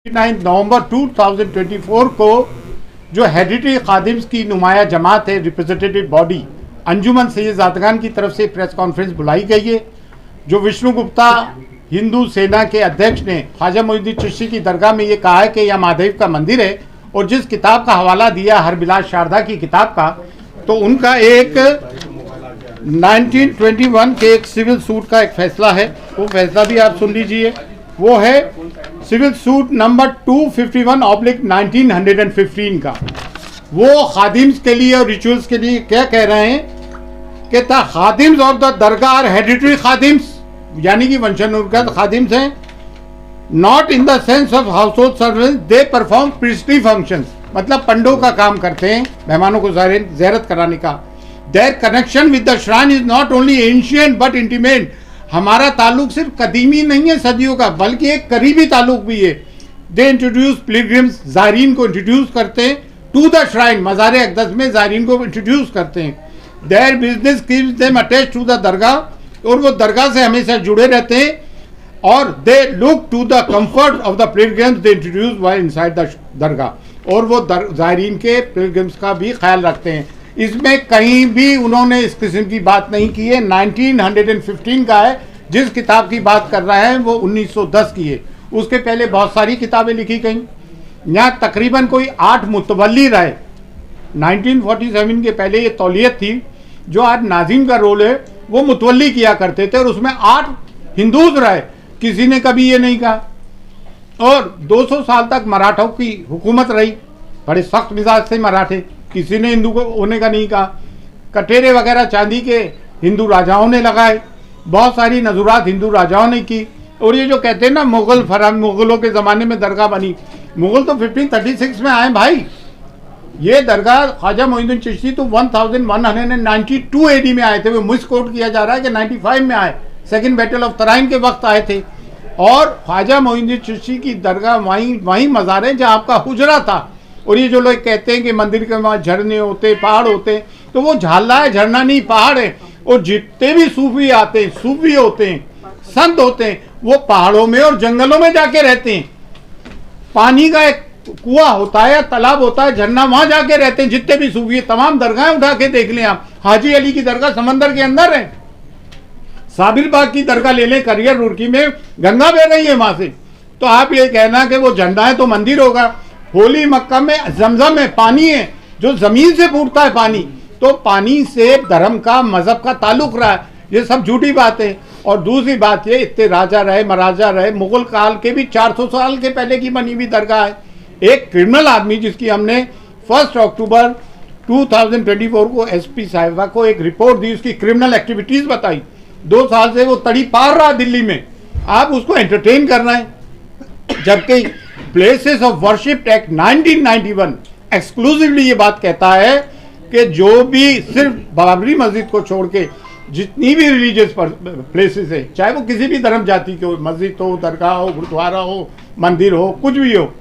नवंबर 2024 को जो हेरिटेज खादिम्स की नुमाया जमात है, रिप्रेजेंटेटिव बॉडी अंजुमन सैयद-ज़ादगान की तरफ से प्रेस कॉन्फ्रेंस बुलाई गई है। जो विष्णु गुप्ता हिंदू सेना के अध्यक्ष ने ख्वाजा मोइनुद्दीन चिश्ती की दरगाह में ये कहा है कि यह महादेव का मंदिर है, और जिस किताब का हवाला दिया हरबिलास शारदा की किताब का, तो उनका एक 1921 के एक सिविल सूट का एक फैसला है, वो फैसला भी आप सुन लीजिए। वो है सिविल सूट नंबर 251/1915 का। वो खादिम्स के लिए और रिचुअल्स के लिए क्या कह रहे हैं कि the khadims of the dargah are hereditary khadims, यानी कि वंशानुगत खादिम्स हैं, not in the sense of household service, they perform priestly functions, मतलब पंडों का काम करते हैं, मेहमानों को ज़ियारत कराने का। There connection with the shrine is not only ancient but intimate, हमारा ताल्लुक सिर्फ कदीमी नहीं है सदियों का, बल्कि एक करीबी ताल्लुक भी है। दे इंट्रोड्यूस पिलग्रिम्स, ज़ायरीन को इंट्रोड्यूस करते हैं टू द श्राइन, मज़ार अक़दस में ज़ायरीन को इंट्रोड्यूस करते हैं। Their business keeps them attached to the dargah, और वो दरगाह से हमेशा जुड़े रहते हैं। और they look to the comfort of the pilgrims they introduce while inside the dargah, और वो ज़ायरीन के पिलग्रिम्स का भी ख्याल रखते हैं। इसमें कहीं भी उन्होंने इस किस्म की बात नहीं की है। 1915 का है, जिस किताब की बात कर रहे हैं वो 1910 की है। उसके पहले बहुत सारी किताबें लिखी गई। यहाँ तकरीबन कोई 8 मुतवल्ली रहे। 1947 के पहले ये तौलियत थी, जो आज नाज़िम का रोल है वो मुतवल्ली किया करते थे, और उसमें 8 हिंदूज रहे। किसी ने कभी ये नहीं कहा। और 200 साल तक मराठों की हुकूमत रही, बड़े सख्त मिजाज से मराठे, किसी ने हिंदू को होने का नहीं कहा। कटेरे वगैरह चांदी के हिंदू राजाओं ने लगाए, बहुत सारी नज़ुरात हिंदू राजाओं ने की। और ये जो कहते हैं ना मुग़लों के ज़माने में दरगाह बनी, मुग़ल तो 1536 में आए भाई। ये दरगाह ख्वाजा मोइनुद्दीन चिश्ती तो 1192 AD में आए थे। वो मिस कोट किया जा रहा है कि 95 में आए, सेकेंड बैटल ऑफ तराइन के वक्त आए थे। और ख्वाजा मोइनुद्दीन चिश्ती की दरगाह वहीं मज़ार है जहाँ आपका हुजरा था। और ये जो लोग कहते हैं कि मंदिर के वहाँ झरने होते, पहाड़ होते, तो वो झाला है, झरना नहीं, पहाड़ है। और जितने भी सूफी आते हैं, सूफी होते हैं, संत होते हैं, वो पहाड़ों में और जंगलों में जाके रहते हैं। पानी का एक कुआं होता है या तालाब होता है, झरना, वहां जाके रहते हैं। जितने भी सूफी, तमाम दरगाहें उठा के देख लें आप। हाजी अली की दरगाह समंदर के अंदर है। साबिर बाग की दरगाह ले लें, करियर रुड़की में, गंगा बह रही है वहां से। तो आप ये कहना कि वो झंडा है तो मंदिर होगा। होली मक्का में जमजम में पानी है, जो जमीन से फूटता है पानी, तो पानी से धर्म का, मजहब का ताल्लुक रहा है। ये सब झूठी बात है। और दूसरी बात ये, इतने राजा रहे, महाराजा रहे, मुगल काल के भी 400 साल के पहले की बनी हुई दरगाह है। एक क्रिमिनल आदमी, जिसकी हमने 1 अक्टूबर 2024 को SP साहिबा को एक रिपोर्ट दी, उसकी क्रिमिनल एक्टिविटीज बताई। 2 साल से वो तड़ी पार रहा दिल्ली में, आप उसको एंटरटेन करना है। जबकि places of worship act 1991 exclusively ये बात कहता है कि जो भी सिर्फ बाबरी मस्जिद को छोड़ के जितनी भी रिलीजियस प्लेसेस है, चाहे वो किसी भी धर्म जाति के हो, मस्जिद हो, दरगाह हो, गुरुद्वारा हो, मंदिर हो, कुछ भी हो,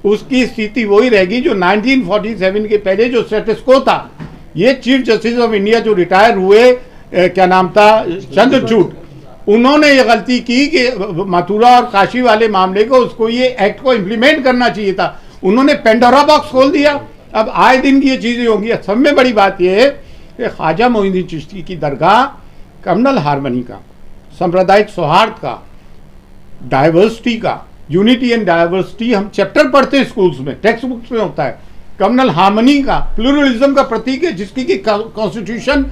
उसकी स्थिति वही रहेगी जो 1947 के पहले जो स्टेटस को था। ये चीफ जस्टिस ऑफ इंडिया जो रिटायर हुए, क्या नाम था, चंद्रचूड़, उन्होंने ये गलती की कि मथुरा और काशी वाले मामले को, उसको ये एक्ट को इम्प्लीमेंट करना चाहिए था। उन्होंने पेंडोरा बॉक्स खोल दिया। अब आए दिन की ये चीज़ें होंगी। सब में बड़ी बात यह है कि ख्वाजा मोइनुद्दीन चिश्ती की दरगाह कम्युनल हार्मनी का, सांप्रदायिक सौहार्द का, डाइवर्सिटी का, यूनिटी एंड डाइवर्सिटी हम चैप्टर पढ़ते हैं स्कूल्स में, टेक्स्ट बुक्स में होता है। कम्युनल हार्मनी का, प्लूरलिज्म का प्रतीक है, जिसकी कि कॉन्स्टिट्यूशन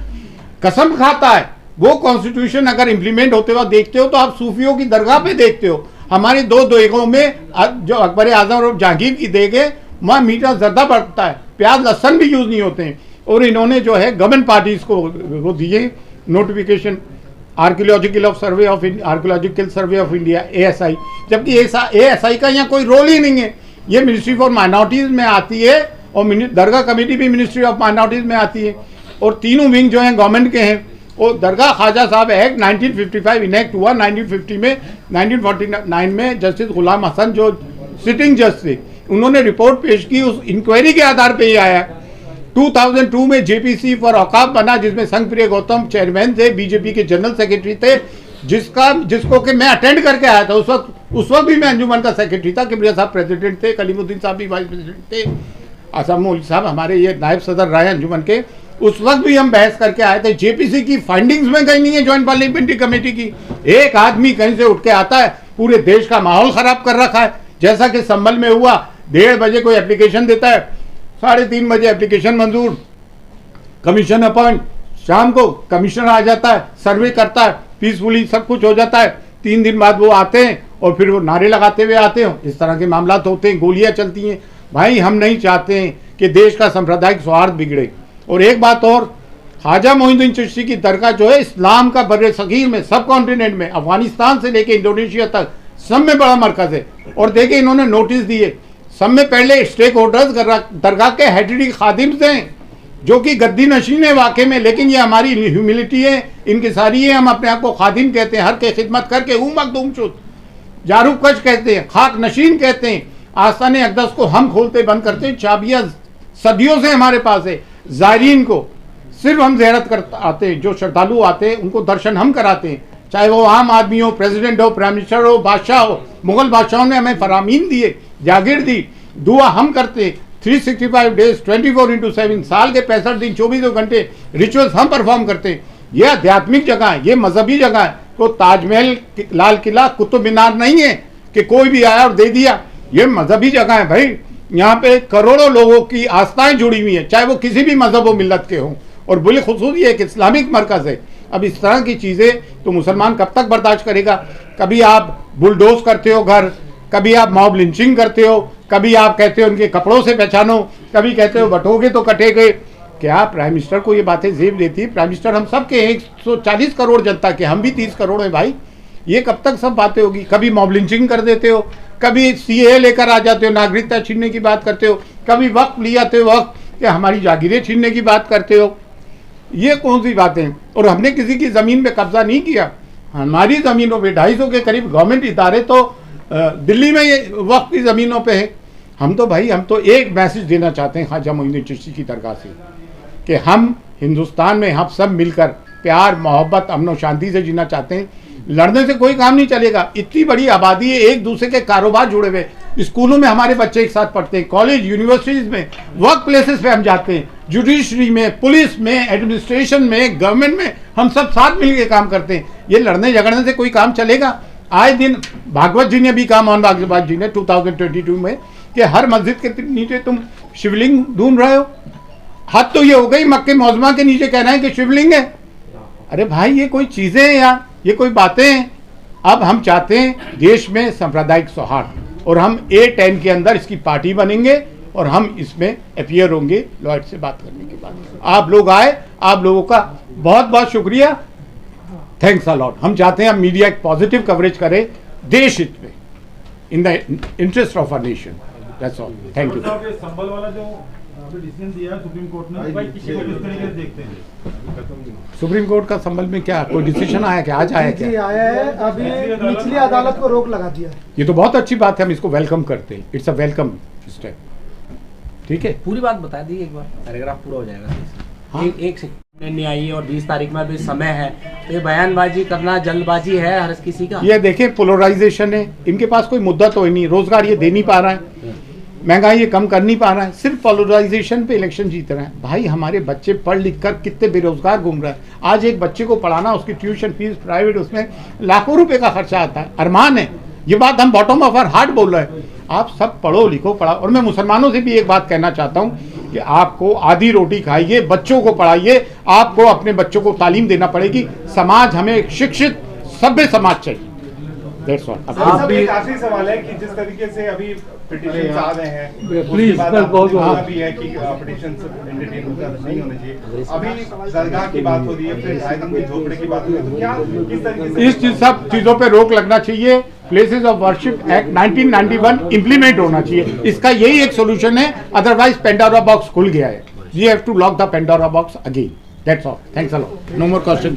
कसम खाता है। वो कॉन्स्टिट्यूशन अगर इम्प्लीमेंट होते हुए देखते हो तो आप सूफियों की दरगाह पे देखते हो। हमारी 2 देगों में जो अकबर आजम और जहांगीर की देग है, वहाँ मीठा जर्दा बढ़ता है, प्याज लहसन भी यूज़ नहीं होते हैं। और इन्होंने जो है गवर्नमेंट पार्टीज को वो दिए notification, archaeological survey of India ASI, जबकि ASI का यहाँ कोई रोल ही नहीं है। ये मिनिस्ट्री फॉर माइनॉरिटीज़ में आती है, और दरगाह कमेटी भी मिनिस्ट्री ऑफ माइनॉरिटीज़ में आती है। और तीनों विंग जो हैं गवर्नमेंट के हैं। और दरगाह ख्वाजा साहब एक्ट 1955 इनेक्ट हुआ 1950 में। 1949 में जस्टिस गुलाम हसन जो सिटिंग जज थे, उन्होंने रिपोर्ट पेश की, उस इंक्वायरी के आधार पर ही आया। 2002 में JPC फॉर औकाफ बना, जिसमें संघप्रिय गौतम चेयरमैन थे, BJP के जनरल सेक्रेटरी थे, जिसको कि मैं अटेंड करके आया था। उस वक्त उस वक्त भी मैं अंजुमन का सेक्रेटरी था, किबरिया साहब प्रेसिडेंट थे, कलीमुद्दीन साहब भी वाइस प्रेसिडेंट थे, आसम मौलवी साहब हमारे ये नायब सदर रहे अंजुमन के। उस वक्त भी हम बहस करके आए थे। जेपीसी की फाइंडिंग्स में कहीं नहीं है, ज्वाइंट पार्लियामेंट्री कमेटी की। एक आदमी कहीं से उठ के आता है, पूरे देश का माहौल खराब कर रखा है। जैसा कि संभल में हुआ, 1:30 बजे कोई एप्लीकेशन देता है, 3:30 बजे एप्लीकेशन मंजूर, कमीशन अपॉइंट, शाम को कमिश्नर आ जाता है, सर्वे करता है, पीसफुली सब कुछ हो जाता है। 3 दिन बाद वो आते हैं और फिर वो नारे लगाते हुए आते हो। इस तरह के मामला होते हैं, गोलियां चलती हैं। भाई हम नहीं चाहते हैं कि देश का सांप्रदायिक सौहार्द बिगड़े। और एक बात और, ख्वाजा मोइनुद्दीन चिश्ती की दरगाह जो है इस्लाम का बर्रे सगीर में, सब कॉन्टिनेंट में, अफगानिस्तान से लेके इंडोनेशिया तक सब में बड़ा मरकज है। और देखिए इन्होंने नोटिस दिए, सब में पहले स्टेक होल्डर्स दरगाह के हेरिटेज खादिम्स हैं जो कि गद्दी नशीन है वाकई में, लेकिन ये हमारी ह्यूमिलिटी है, इनकी सारी है। हम अपने आप को खादिम कहते हैं, हर के खिदमत करके उमक शुद्ध जारूक कश कहते हैं, खाक नशीन कहते हैं। आस्थाने अक़दस को हम खोलते बंद करते हैं, चाबियां सदियों से हमारे पास है। ज़ायरीन को सिर्फ हम ज़ियारत कर आते हैं, जो श्रद्धालु आते हैं उनको दर्शन हम कराते हैं, चाहे वो आम आदमी हो, प्रेसिडेंट हो, प्राइम मिनिस्टर हो, बादशाह हो। मुगल बादशाहों ने हमें फरामीन दिए, जागीर दी, दुआ हम करते। 365 डेज 24/7 साल के 65 दिन 24 घंटे रिचुअल्स हम परफॉर्म करते हैं। ये आध्यात्मिक जगह है, ये मजहबी जगह है। तो ताजमहल, लाल किला, कुतुब मीनार नहीं है कि कोई भी आया और दे दिया। ये मजहबी जगह है भाई, यहाँ पे करोड़ों लोगों की आस्थाएं जुड़ी हुई हैं, चाहे वो किसी भी मजहब व मिल्लत के हों। और बिलखुसूस ये एक इस्लामिक मरकज़ है। अब इस तरह की चीज़ें तो मुसलमान कब तक बर्दाश्त करेगा? कभी आप बुलडोज करते हो घर, कभी आप मॉब लिंचिंग करते हो, कभी आप कहते हो उनके कपड़ों से पहचानो, कभी कहते हो बटोगे तो कटेगे। क्या प्राइम मिनिस्टर को ये बातें जेब देती है? प्राइम मिनिस्टर हम सब के 140 करोड़ जनता के, हम भी 30 करोड़ हैं भाई। ये कब तक सब बातें होगी? कभी मॉब लिंचिंग कर देते हो, कभी सीए लेकर आ जाते हो, नागरिकता छीनने की बात करते हो, कभी वक्त ले आते हो वक्त कि हमारी जागीरें छीनने की बात करते हो। ये कौन सी बातें? और हमने किसी की ज़मीन पे कब्जा नहीं किया। हमारी ज़मीनों पे 250 के करीब गवर्नमेंट इदारे तो दिल्ली में ये वक्त की ज़मीनों पे है। हम तो एक मैसेज देना चाहते हैं ख्वाजा मोइनुद्दीन चिश्ती की दरगाह से कि हम हिंदुस्तान में हम सब मिलकर प्यार, मोहब्बत, अमन और शांति से जीना चाहते हैं। लड़ने से कोई काम नहीं चलेगा। इतनी बड़ी आबादी है, एक दूसरे के कारोबार जुड़े हुए। स्कूलों में हमारे बच्चे एक साथ पढ़ते हैं, कॉलेज, यूनिवर्सिटीज़ में, वर्क प्लेसेस पे हम जाते हैं, जुडिशरी में, पुलिस में, एडमिनिस्ट्रेशन में, गवर्नमेंट में, हम सब साथ मिलकर काम करते हैं। ये लड़ने झगड़ने से कोई काम चलेगा? आए दिन भागवत जी ने भी कहा, मोहन भागवत जी ने 2022 में, कि हर मस्जिद के नीचे तुम शिवलिंग ढूंढ रहे हो। हद तो ये हो गई, मक्के मौजमा के नीचे कहना है कि शिवलिंग है। अरे भाई ये कोई चीज़ें हैं यार, ये कोई बातें हैं? अब हम चाहते हैं देश में सांप्रदायिक सौहार्द, और हम A10 के अंदर इसकी पार्टी बनेंगे और हम इसमें अपीयर होंगे लॉयड से बात करने के बाद। आप लोग आए, आप लोगों का बहुत बहुत शुक्रिया, थैंक्स अ लॉट। हम चाहते हैं हम मीडिया एक पॉजिटिव कवरेज करें देश हित में, in the interest of our nation. That's all, thank you. Sambhal वाला जो अभी डिसीजन दिया है सुप्रीम कोर्ट ने, भाई किसी को किस तरीके से देखते हैं? सुप्रीम कोर्ट का संबल में क्या कोई डिसीजन आया क्या? आज आया क्या? आया है, अभी निचली अदालत को रोक लगा दिया। ये तो बहुत अच्छी बात है, हम इसको वेलकम करते हैं। It's a welcome step. ठीक है, पूरी बात बता दी एक बार, पैराग्राफ पूरा हो जाएगा। हाँ? एक सेकंड नहीं आई और 20 तारीख में अभी समय है, तो ये बयानबाजी करना जल्दबाजी है हर किसी का। ये देखें पोलराइजेशन है, इनके पास कोई मुद्दा तो ही नहीं, रोजगार ये दे नहीं पा रहा है, महंगाई ये कम कर नहीं पा रहा है, सिर्फ पोलराइजेशन पे इलेक्शन जीत रहे हैं। भाई हमारे बच्चे पढ़ लिख कर कितने बेरोजगार घूम रहे हैं। आज एक बच्चे को पढ़ाना, उसकी ट्यूशन फीस प्राइवेट, उसमें लाखों रुपए का खर्चा आता है। अरमान है, ये बात हम बॉटम ऑफ आवर हार्ट बोल रहे हैं। आप सब पढ़ो लिखो, पढ़ाओ। और मैं मुसलमानों से भी एक बात कहना चाहता हूँ कि आपको आधी रोटी खाइए, बच्चों को पढ़ाइए, आपको अपने बच्चों को तालीम देना पड़ेगी। समाज हमें एक शिक्षित सभ्य समाज चाहिए। That's all. आप भी एक आखिरी सवाल है कि जिस तरीके से अभी पिटीशन आ रहे हैं, प्लीज भी है कि पिटीशन एंटरटेन नहीं होने चाहिए। अभी दरगाह की बात हो रही है, फिर 2.5 दिन की झोपड़े की बात हो रही है, तो क्या किस तरीके से इस सब चीजों पे रोक लगना चाहिए। Places of worship act 1991 implement होना चाहिए। इसका यही एक सोल्यूशन है, अदरवाइज पेंडोरा बॉक्स खुल गया है। We have to lock the Pandora box again. That's all, thanks a lot. No more question.